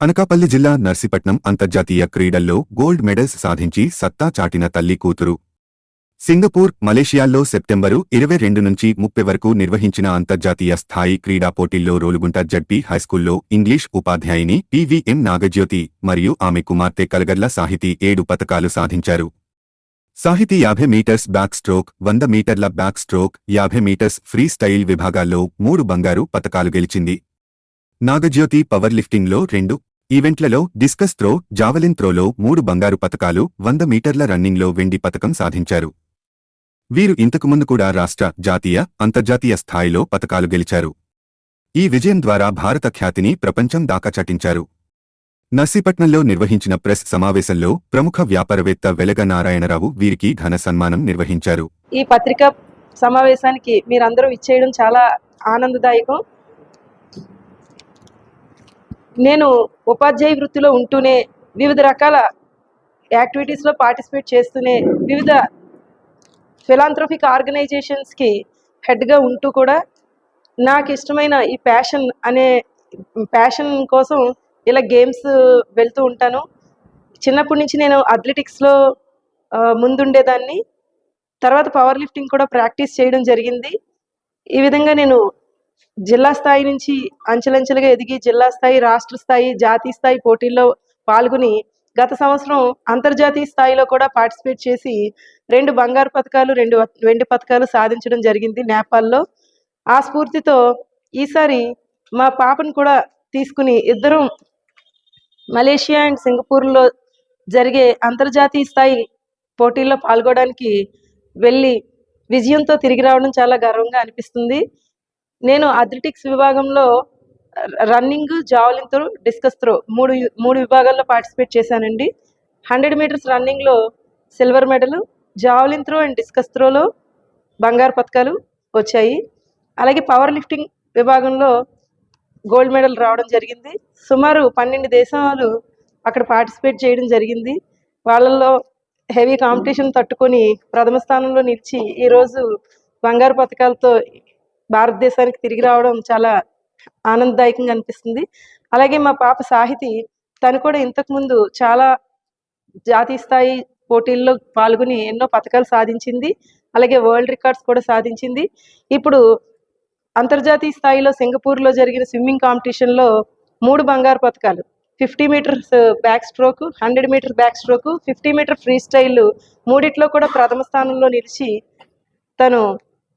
అనకాపల్లి జిల్లా నర్సీపట్నం అంతర్జాతీయ క్రీడల్లో గోల్డ్ మెడల్స్ సాధించి సత్తా చాటిన తల్లి కూతురు. సింగపూర్, మలేషియాల్లో సెప్టెంబరు 22 నుంచి 30 వరకు నిర్వహించిన అంతర్జాతీయ స్థాయి క్రీడా పోటీల్లో రోలుగుంట జడ్పీ హైస్కూల్లో ఇంగ్లీష్ ఉపాధ్యాయుని పివిఎం నాగజ్యోతి మరియు ఆమె కుమార్తె కలగర్ల సాహితీ 7 పతకాలు సాధించారు. సాహితీ 50 మీటర్స్ బ్యాక్ స్ట్రోక్, 100 మీటర్ల backstroke, 50 metres freestyle విభాగాల్లో 3 బంగారు పతకాలు గెలిచింది. నాగజ్యోతి పవర్ లిఫ్టింగ్లో 2 ఈవెంట్లలో డిస్కస్ త్రో, జావలిన్ త్రోలో 3 బంగారు పతకాలు, 100 మీటర్ల రన్నింగ్లో వెండి పతకం సాధించారు. వీరు ఇంతకుముందు కూడా రాష్ట్ర, జాతీయ, అంతర్జాతీయ స్థాయిలో పతకాలు గెలిచారు. ఈ విజయం ద్వారా భారత ఖ్యాతిని ప్రపంచం దాకా చాటించారు. నర్సీపట్నంలో నిర్వహించిన ప్రెస్ సమావేశంలో ప్రముఖ వ్యాపారవేత్త వెలగ నారాయణరావు వీరికి ఘన సన్మానం నిర్వహించారు. ఈ పత్రికా సమావేశానికి మీరందరూ ఇచ్చేయడం చాలా ఆనందదాయకం. నేను ఉపాధ్యాయ వృత్తిలో ఉంటూనే వివిధ రకాల యాక్టివిటీస్లో పార్టిసిపేట్ చేస్తూనే వివిధ ఫిలాంథ్రోపిక్ ఆర్గనైజేషన్స్కి హెడ్గా ఉంటూ కూడా నాకు ఇష్టమైన ఈ ప్యాషన్ కోసం ఇలా గేమ్స్ వెళ్తూ ఉంటాను. చిన్నప్పటి నుంచి నేను అథ్లెటిక్స్లో ముందుండేదాన్ని. తర్వాత పవర్ లిఫ్టింగ్ కూడా ప్రాక్టీస్ చేయడం జరిగింది. ఈ విధంగా నేను జిల్లా స్థాయి నుంచి అంచెలంచెలుగా ఎదిగి జిల్లా స్థాయి, రాష్ట్ర స్థాయి, జాతీయ స్థాయి పోటీల్లో పాల్గొని గత సంవత్సరం అంతర్జాతీయ స్థాయిలో కూడా పార్టిసిపేట్ చేసి 2 బంగారు పతకాలు, 2 వెండి పతకాలు సాధించడం జరిగింది నేపాల్లో. ఆ స్ఫూర్తితో ఈసారి మా పాపను కూడా తీసుకుని ఇద్దరం మలేషియా అండ్ సింగపూర్లో జరిగే అంతర్జాతీయ స్థాయి పోటీల్లో పాల్గొనడానికి వెళ్ళి విజయంతో తిరిగి రావడం చాలా గర్వంగా అనిపిస్తుంది. నేను అథ్లెటిక్స్ విభాగంలో running, javelin throw, discus throw మూడు విభాగాల్లో పార్టిసిపేట్ చేశానండి. 100 మీటర్స్ రన్నింగ్లో silver medal, javelin throw and discus త్రోలో బంగారు పతకాలు వచ్చాయి. అలాగే పవర్ లిఫ్టింగ్ విభాగంలో గోల్డ్ మెడల్ రావడం జరిగింది. సుమారు 12 దేశాలు అక్కడ పార్టిసిపేట్ చేయడం జరిగింది. వాళ్ళల్లో హెవీ కాంపిటీషన్ తట్టుకొని ప్రథమ స్థానంలో నిలిచి ఈరోజు బంగారు పతకాలతో భారతదేశానికి తిరిగి రావడం చాలా ఆనందదాయకంగా అనిపిస్తుంది. అలాగే మా పాప సాహితి, తను కూడా ఇంతకుముందు చాలా జాతీయ స్థాయి పోటీల్లో పాల్గొని ఎన్నో పతకాలు సాధించింది. అలాగే వరల్డ్ రికార్డ్స్ కూడా సాధించింది. ఇప్పుడు అంతర్జాతీయ స్థాయిలో సింగపూర్లో జరిగిన స్విమ్మింగ్ కాంపిటీషన్లో 3 బంగారు పతకాలు, 50 metres backstroke, 100 metre backstroke, 50 metre freestyle మూడిట్లో కూడా ప్రథమ స్థానంలో నిలిచి తను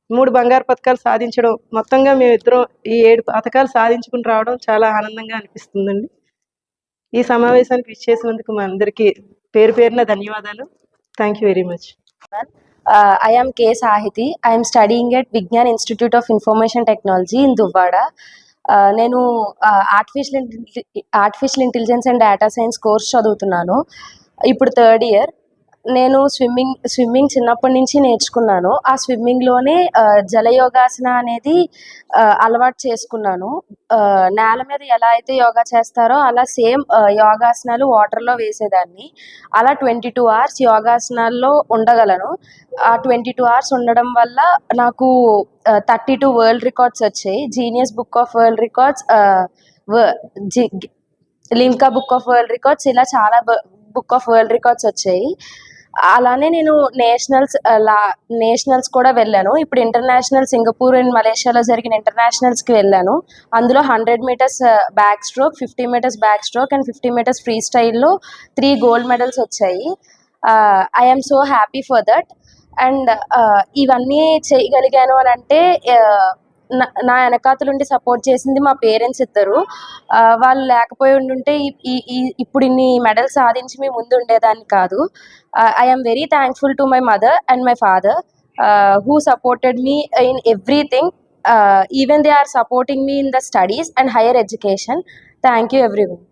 3 బంగారు పతకాలు సాధించడం, మొత్తంగా మేమిద్దరం ఈ 7 పతకాలు సాధించుకుని రావడం చాలా ఆనందంగా అనిపిస్తుందండి. ఈ సమావేశానికి విచ్చేసినందుకు మా అందరికీ పేరు పేరున ధన్యవాదాలు. Thank you very much. I am K. Sahiti. I am studying at Vigyan Institute of Information Technology in Duvvada. నేను artificial intelligence and data science course చదువుతున్నాను. ఇప్పుడు 3rd ఇయర్. నేను స్విమ్మింగ్ చిన్నప్పటి నుంచి నేర్చుకున్నాను. ఆ స్విమ్మింగ్లోనే జలయోగాసన అనేది అలవాటు చేసుకున్నాను. నేల మీద ఎలా అయితే యోగా చేస్తారో అలా సేమ్ యోగాసనాలు వాటర్లో వేసేదాన్ని. అలా 22 అవర్స్ యోగాసనాల్లో ఉండగలను. ఆ 22 అవర్స్ ఉండడం వల్ల నాకు 32 వరల్డ్ రికార్డ్స్ వచ్చాయి. Genius book of world records, Limca book of world records, ఇలా చాలా బుక్ ఆఫ్ వరల్డ్ రికార్డ్స్ వచ్చాయి. అలానే నేను నేషనల్స్ కూడా వెళ్ళాను. ఇప్పుడు ఇంటర్నేషనల్ సింగపూర్ అండ్ మలేషియాలో జరిగిన ఇంటర్నేషనల్స్కి వెళ్ళాను. అందులో 100 metres backstroke, 50 metres backstroke and 50 metres ఫ్రీ స్టైల్లో 3 గోల్డ్ మెడల్స్ వచ్చాయి. I am so happy for that. And ఇవన్నీ చేయగలిగాను అని అంటే నా వెనకాతలుండి సపోర్ట్ చేసింది మా పేరెంట్స్ ఇద్దరు. వాళ్ళు లేకపోయి ఉండుంటే ఇప్పుడు ఇన్ని మెడల్స్ సాధించి మీ ముందు ఉండేదాన్ని కాదు. I am very thankful to my mother and my father who supported me in everything. Even they are supporting me in the studies and higher education. Thank you everyone.